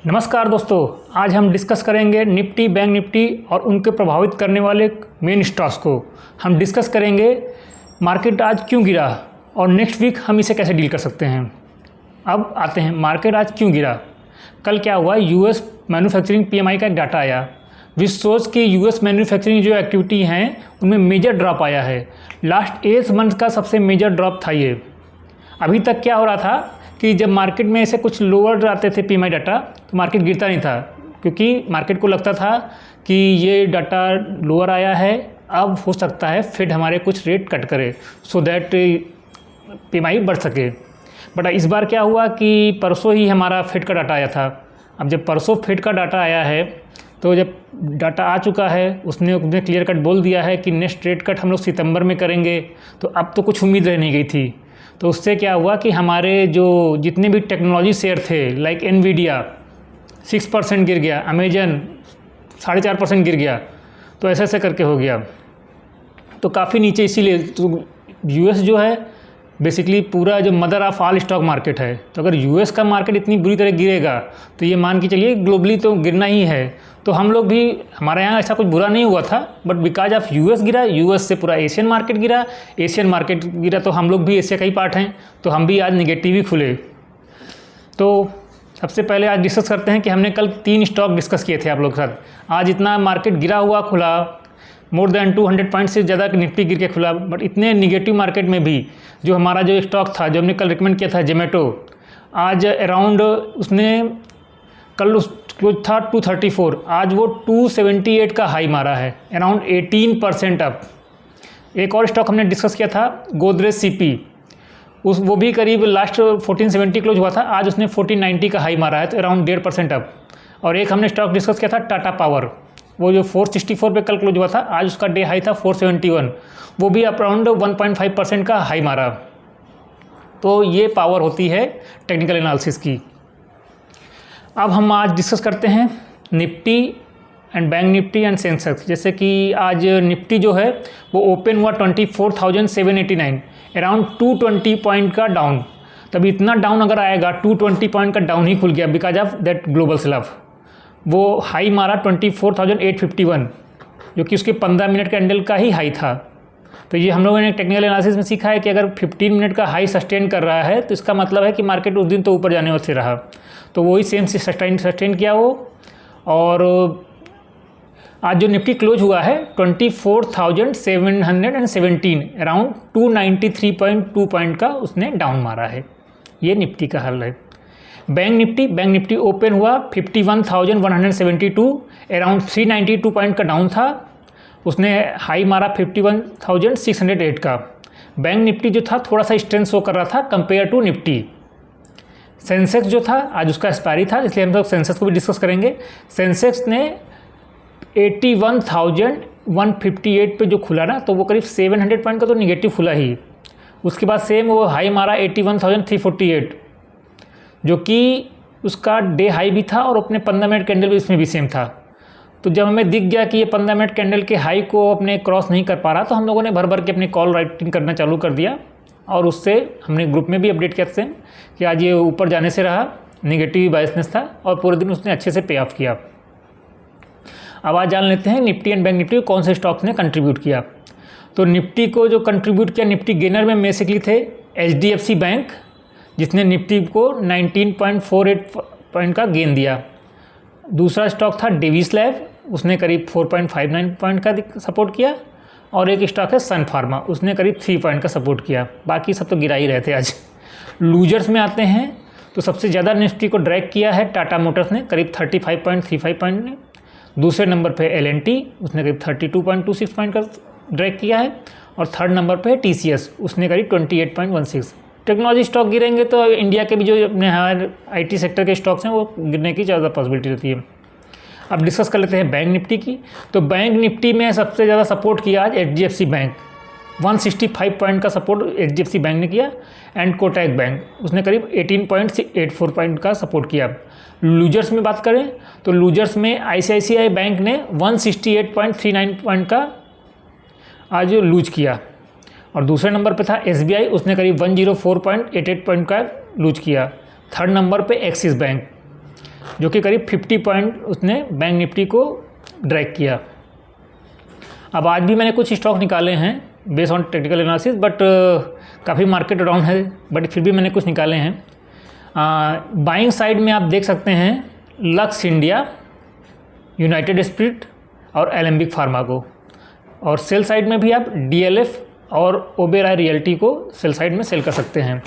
नमस्कार दोस्तों, आज हम डिस्कस करेंगे निफ्टी, बैंक निफ्टी और उनके प्रभावित करने वाले मेन स्टॉक्स को। हम डिस्कस करेंगे मार्केट आज क्यों गिरा और नेक्स्ट वीक हम इसे कैसे डील कर सकते हैं। अब आते हैं मार्केट आज क्यों गिरा। कल क्या हुआ, यूएस मैन्युफैक्चरिंग पीएमआई का एक डाटा आया विच सोच कि यूएस मैन्युफैक्चरिंग जो एक्टिविटी हैं उनमें मेजर ड्रॉप आया है। लास्ट 8 मंथ का सबसे मेजर ड्रॉप था ये। अभी तक क्या हो रहा था कि जब मार्केट में ऐसे कुछ लोअर आते थे पीएमआई डाटा तो मार्केट गिरता नहीं था, क्योंकि मार्केट को लगता था कि ये डाटा लोअर आया है, अब हो सकता है फेड हमारे कुछ रेट कट करे सो दैट पीएमआई बढ़ सके। बट इस बार क्या हुआ कि परसों ही हमारा फेड का डाटा आया था। अब जब परसों फेड का डाटा आया है तो जब डाटा आ चुका है उसने क्लियर कट बोल दिया है कि नेक्स्ट रेट कट हम लोग सितंबर में करेंगे, तो अब तो कुछ उम्मीद रह नहीं गई थी। तो उससे क्या हुआ कि हमारे जो जितने भी टेक्नोलॉजी शेयर थे लाइक एनवीडिया 6% गिर गया, अमेजन 4.5% गिर गया, तो ऐसे ऐसे करके हो गया, तो काफ़ी नीचे। इसीलिए तो यूएस जो है बेसिकली पूरा जो mother of all stock market है, तो अगर यूएस का मार्केट इतनी बुरी तरह गिरेगा तो ये मान के चलिए ग्लोबली तो गिरना ही है। तो हम लोग भी, हमारे यहाँ ऐसा कुछ बुरा नहीं हुआ था, बट बिकॉज ऑफ यूएस गिरा, यूएस से पूरा एशियन मार्केट गिरा, एशियन मार्केट गिरा तो हम लोग भी एशिया का ही पार्ट हैं, तो हम भी आज निगेटिव ही खुले। तो सबसे पहले आज डिस्कस करते हैं कि हमने कल 3 स्टॉक डिस्कस किए थे आप लोग के साथ। आज इतना मार्केट गिरा हुआ खुला, मोर देन 200 पॉइंट से ज़्यादा निफ्टी गिर के खुला, बट इतने निगेटिव मार्केट में भी जो हमारा जो स्टॉक था, जो हमने कल रिकमेंड किया था जोमेटो, आज अराउंड उसने कल क्लोज था 234, आज वो 278 का हाई मारा है, अराउंड 18% अप। एक और स्टॉक हमने डिस्कस किया था गोदरेज सीपी, वो भी करीब लास्ट 1470 क्लोज हुआ था, आज उसने 1490 का हाई मारा है, तो अराउंड 1.5% अप। और एक हमने स्टॉक डिस्कस किया था टाटा पावर, वो जो 464 पे कल क्लोज हुआ था, आज उसका डे हाई था 471, वो भी अराउंड 1.5% का हाई मारा। तो ये पावर होती है टेक्निकल एनालिसिस की। अब हम आज डिस्कस करते हैं Nifty and bank Nifty and Sensex. जैसे कि आज निफ्टी जो है वो ओपन हुआ 24,789, अराउंड 220 पॉइंट का डाउन। तब इतना डाउन अगर आएगा, 220 पॉइंट का डाउन ही खुल गया because of that global cell-of. वो हाई मारा 24,851, जो कि उसके 15 मिनट कैंडल का ही हाई था। तो ये हम लोगों ने टेक्निकल एनालिसिस में सीखा है कि अगर 15 मिनट का हाई सस्टेन कर रहा है तो इसका मतलब है कि मार्केट उस दिन तो ऊपर जाने से रहा, तो वही सेम से सस्टेन किया वो। और आज जो निफ्टी क्लोज हुआ है 24,717, अराउंड 293.2 पॉइंट का उसने डाउन मारा है। ये निफ्टी का हाल है। बैंक निफ्टी ओपन हुआ 51,172, अराउंड 392 पॉइंट का डाउन था, उसने हाई मारा 51,608 का। बैंक निफ्टी जो था थोड़ा सा स्ट्रेंथ शो कर रहा था कंपेयर टू निफ्टी। सेंसेक्स जो था आज उसका एक्सपायरी था, इसलिए हम लोग सेंसेक्स को भी डिस्कस करेंगे। सेंसेक्स ने 81,158 पे जो खुला ना, तो वो करीब 700 पॉइंट का तो निगेटिव खुला ही। उसके बाद सेम वो हाई मारा 81,348, जो कि उसका डे हाई भी था और अपने 15 मिनट कैंडल भी इसमें भी सेम था। तो जब हमें दिख गया कि ये 15 मिनट कैंडल के हाई को अपने क्रॉस नहीं कर पा रहा, तो हम लोगों ने भर भर के अपनी कॉल राइटिंग करना चालू कर दिया, और उससे हमने ग्रुप में भी अपडेट किया था कि आज ये ऊपर जाने से रहा, निगेटिव बायसनेस था, और पूरे दिन उसने अच्छे से पे ऑफ किया। अब आज जान लेते हैं निफ्टी एंड बैंक निफ्टी को कौन से स्टॉक्स ने कंट्रीब्यूट किया। तो निफ्टी को जो कंट्रीब्यूट किया, निफ्टी गेनर में बेसिकली थे HDFC बैंक, जिसने निफ्टी को 19.48 पॉइंट का गेन दिया। दूसरा स्टॉक था डेविस लैब, उसने करीब 4.59 पॉइंट का सपोर्ट किया। और एक स्टॉक है सन फार्मा, उसने करीब 3 पॉइंट का सपोर्ट किया। बाकी सब तो गिरा ही रहे थे आज। लूजर्स में आते हैं तो सबसे ज़्यादा निफ्टी को ड्रैग किया है टाटा मोटर्स ने, करीब 35.35 पॉइंट ने। दूसरे नंबर पे L&T, उसने करीब 32.26 पॉइंट का ड्रैग किया है। और थर्ड नंबर पे TCS, उसने करीब 28.16। टेक्नोलॉजी स्टॉक गिरेंगे तो इंडिया के भी जो अपने हायर IT सेक्टर के स्टॉक्स हैं वो गिरने की ज़्यादा पॉसिबिलिटी रहती है। अब डिस्कस कर लेते हैं बैंक निफ्टी की। तो बैंक निफ्टी में सबसे ज़्यादा सपोर्ट किया आज HDFC बैंक, 165 पॉइंट का सपोर्ट HDFC बैंक ने किया। एंड कोटक बैंक, उसने करीब 18.84 पॉइंट का सपोर्ट किया। लूजर्स में बात करें तो लूजर्स में ICICI बैंक ने 168.39 पॉइंट का आज लूज किया। और दूसरे नंबर पे था SBI, उसने करीब 104.88 पॉइंट का लूज किया। थर्ड नंबर पे एक्सिस बैंक, जो कि करीब 50 पॉइंट उसने बैंक निफ्टी को ड्रैग किया। अब आज भी मैंने कुछ स्टॉक निकाले हैं based on technical analysis, but काफ़ी मार्केट डाउन है, बट फिर भी मैंने कुछ निकाले हैं। बाइंग साइड में आप देख सकते हैं लक्स इंडिया, यूनाइटेड स्पिरिट और एलेम्बिक फार्मा को, और सेल साइड में भी आप DLF और ओबेरॉय रियल्टी को सेल साइड में सेल कर सकते हैं।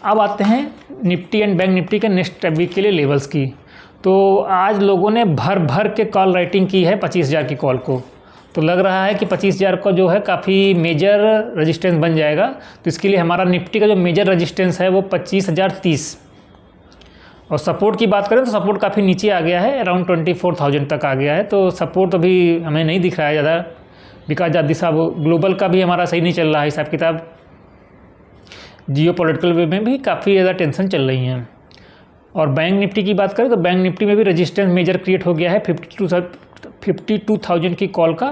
अब आते हैं निफ्टी एंड बैंक निफ्टी के नेक्स्ट वीक के लिए लेवल्स की। तो आज लोगों ने भर भर के कॉल राइटिंग की है 25,000 की कॉल को, तो लग रहा है कि 25,000 का जो है काफ़ी मेजर रेजिस्टेंस बन जाएगा। तो इसके लिए हमारा निफ्टी का जो मेजर रेजिस्टेंस है वो 25,030, और सपोर्ट की बात करें तो सपोर्ट काफ़ी नीचे आ गया है, अराउंड 24,000 तक आ गया है। तो सपोर्ट अभी हमें नहीं दिख रहा है ज़्यादा, बिकॉज जादी साहब ग्लोबल का भी हमारा सही नहीं चल रहा है हिसाब किताब, जियो पॉलिटिकल वे में भी काफ़ी ज़्यादा टेंशन चल रही हैं। और बैंक निफ्टी की बात करें तो बैंक निफ्टी में भी रेजिस्टेंस मेजर क्रिएट हो गया है 52,000 की कॉल का।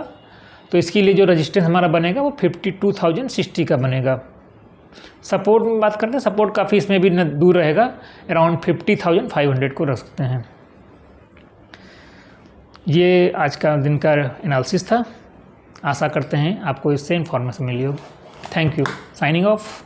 तो इसके लिए जो रेजिस्टेंस हमारा बनेगा वो 52,060 का बनेगा। सपोर्ट में बात करते हैं, सपोर्ट काफ़ी इसमें भी दूर रहेगा, अराउंड 50,500 को रख सकते हैं। ये आज का दिन का एनालिसिस था, आशा करते हैं आपको इससे इन्फॉर्मेशन मिली हो। Thank you, signing off.